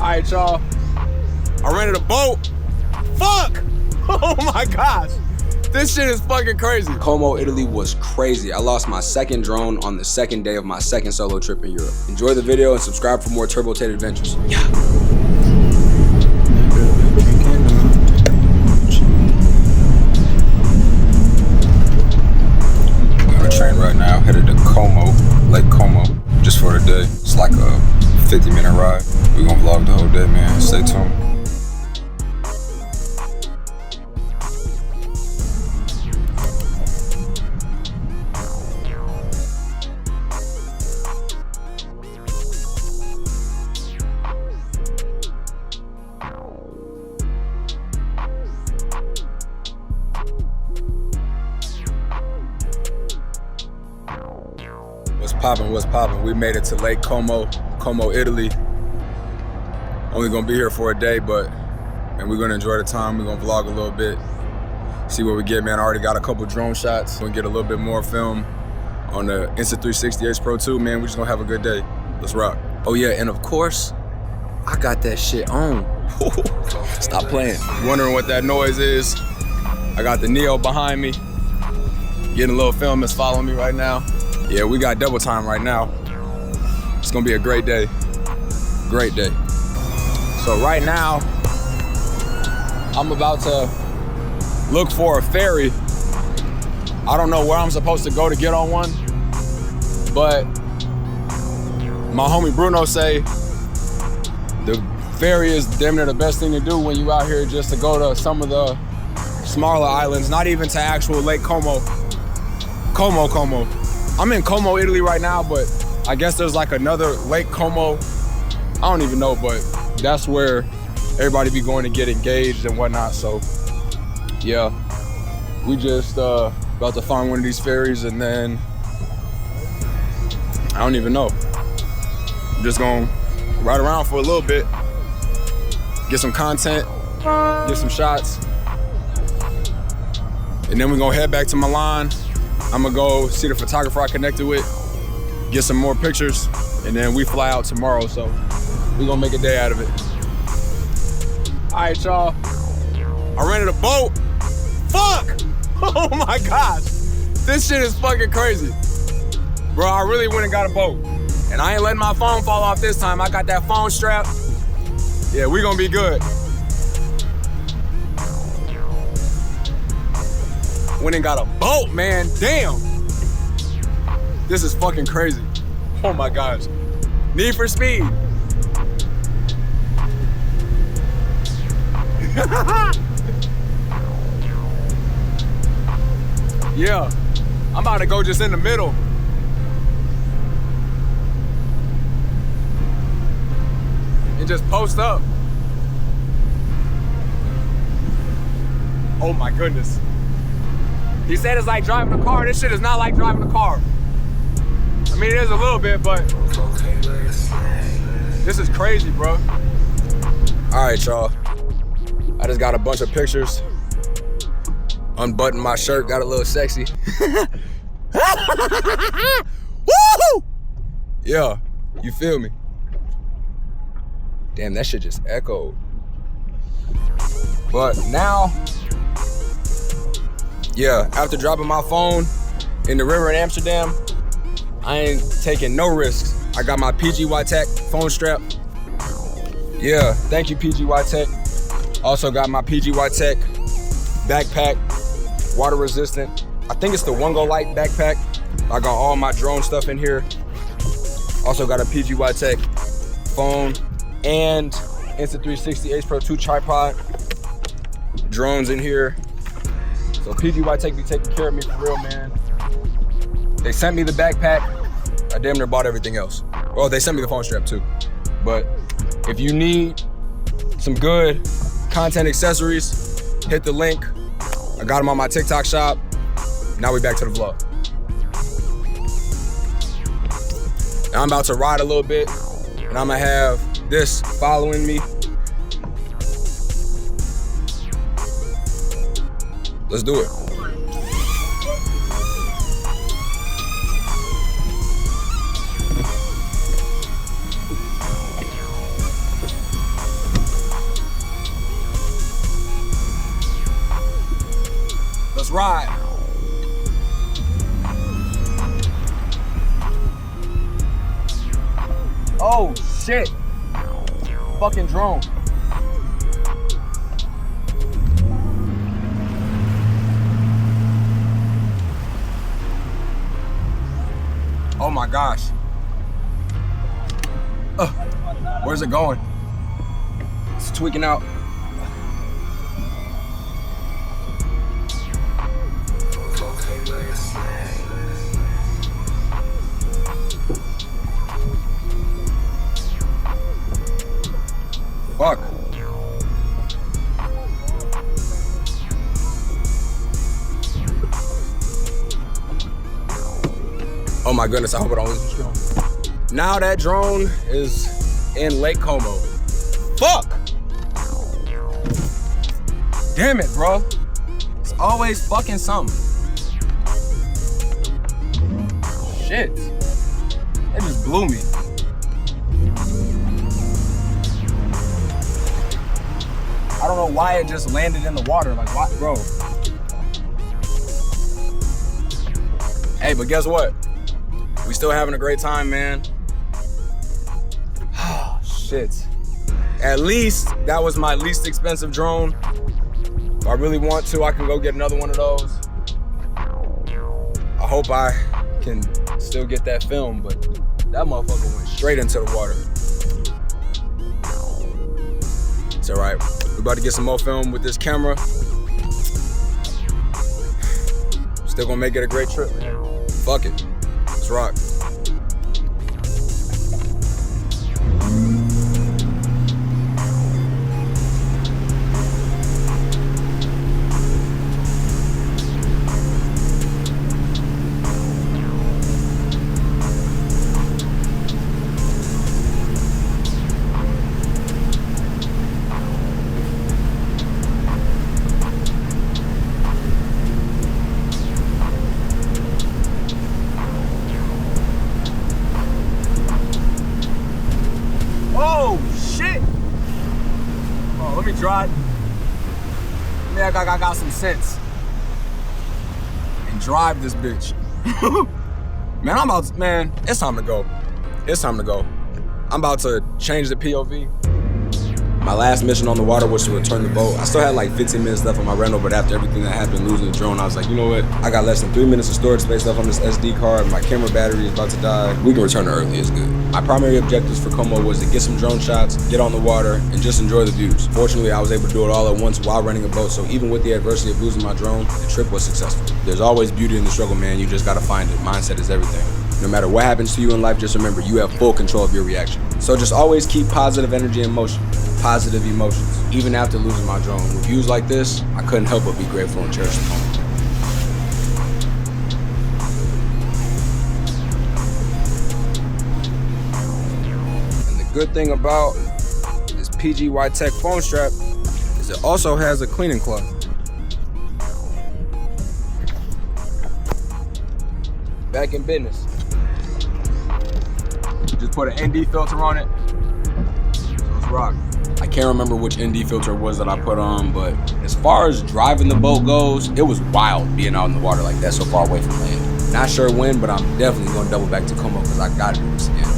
right, y'all. I rented a boat. Fuck! Oh my gosh. This shit is fucking crazy. Como, Italy was crazy. I lost my second drone on the second day of my second solo trip in Europe. Enjoy the video and subscribe for more Turbo Tate adventures. Yeah. On the train right now, headed to Como, Lake Como, just for the day. It's like a 50-minute ride. We're gonna vlog the whole day, man. Stay tuned. What's poppin'? We made it to Lake Como, Italy. Only gonna be here for a day, and we're gonna enjoy the time. We're gonna vlog a little bit, see what we get, man. I already got a couple drone shots. Gonna get a little bit more film on the Insta360 Ace Pro 2, man. We're just gonna have a good day. Let's rock. Oh yeah, and of course, I got that shit on. Stop playing. Wondering what that noise is? I got the Neo behind me. Getting a little film that's following me right now. Yeah, we got double time right now. It's gonna be a great day. Great day. So right now, I'm about to look for a ferry. I don't know where I'm supposed to go to get on one, but my homie Bruno say the ferry is damn near the best thing to do when you out here, just to go to some of the smaller islands, not even to actual Lake Como. Como. I'm in Como, Italy right now, but I guess there's like another Lake Como. I don't even know, but that's where everybody be going to get engaged and whatnot. So yeah, we just about to find one of these ferries, and then I don't even know. I'm just gonna ride around for a little bit, get some content, get some shots, and then we're gonna head back to Milan. I'm gonna go see the photographer I connected with, get some more pictures, and then we fly out tomorrow, so we're gonna make a day out of it. All right, y'all. I rented a boat. Fuck! Oh my gosh. This shit is fucking crazy. Bro, I really went and got a boat. And I ain't letting my phone fall off this time. I got that phone strap. Yeah, we gonna be good. Went and got a boat, man. Damn. This is fucking crazy. Oh my gosh. Need for Speed. Yeah. I'm about to go just in the middle. And just post up. Oh my goodness. He said it's like driving a car. This shit is not like driving a car. I mean, it is a little bit, but this is crazy, bro. All right, y'all. I just got a bunch of pictures. Unbuttoned my shirt, got a little sexy. Woo! Yeah, you feel me? Damn, that shit just echoed. But now, yeah, after dropping my phone in the river in Amsterdam, I ain't taking no risks. I got my PGY Tech phone strap. Yeah, thank you PGY Tech. Also got my PGY Tech backpack, water resistant. I think it's the One Go Light backpack. I got all my drone stuff in here. Also got a PGY Tech phone and Insta360 Ace Pro 2 tripod. Drones in here. So PGY Tech be taking care of me for real, man. They sent me the backpack. I damn near bought everything else. Well, they sent me the phone strap too. But if you need some good content accessories, hit the link. I got them on my TikTok shop. Now we back to the vlog. Now I'm about to ride a little bit, and I'm gonna have this following me. Let's do it. Let's ride. Oh shit. Fucking drone. Oh my gosh. Where's it going? It's tweaking out. Fuck. Oh my goodness, I hope I don't lose the drone. Now that drone is in Lake Como. Fuck! Damn it, bro. It's always fucking something. Shit. It just blew me. I don't know why it just landed in the water. Like, what, bro? Hey, but guess what? We still having a great time, man. Oh, shit. At least that was my least expensive drone. If I really want to, I can go get another one of those. I hope I can still get that film, but that motherfucker went straight into the water. It's all right. We're about to get some more film with this camera. Still gonna make it a great trip, man. Fuck it. Let's rock. Drive. Maybe I got some sense and drive this bitch. Man, it's time to go. It's time to go. I'm about to change the POV. My last mission on the water was to return the boat. I still had like 15 minutes left on my rental, but after everything that happened, losing the drone, I was like, you know what? I got less than 3 minutes of storage space left on this SD card. My camera battery is about to die. We can return early, it's good. My primary objectives for Como was to get some drone shots, get on the water, and just enjoy the views. Fortunately, I was able to do it all at once while running a boat, so even with the adversity of losing my drone, the trip was successful. There's always beauty in the struggle, man. You just gotta find it. Mindset is everything. No matter what happens to you in life, just remember you have full control of your reaction. So just always keep positive energy in motion, positive emotions. Even after losing my drone, with views like this, I couldn't help but be grateful and cherish the moment. And the good thing about this PGY Tech phone strap is it also has a cleaning cloth. Back in business. Just put an ND filter on it. So let's rock. I can't remember which ND filter it was that I put on, but as far as driving the boat goes, it was wild being out in the water like that, so far away from land. Not sure when, but I'm definitely gonna double back to Como because I gotta do this again.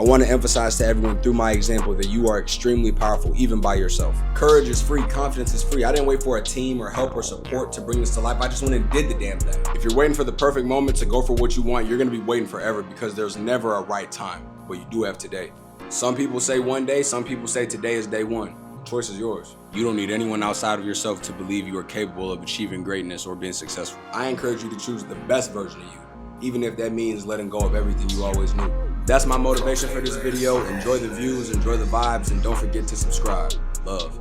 want to emphasize to everyone through my example that you are extremely powerful, even by yourself. Courage is free, confidence is free. I didn't wait for a team or help or support to bring this to life. I just went and did the damn thing. If you're waiting for the perfect moment to go for what you want, you're gonna be waiting forever because there's never a right time, but you do have today. Some people say one day, some people say today is day one. The choice is yours. You don't need anyone outside of yourself to believe you are capable of achieving greatness or being successful. I encourage you to choose the best version of you, even if that means letting go of everything you always knew. That's my motivation for this video. Enjoy the views, enjoy the vibes, and don't forget to subscribe. Love.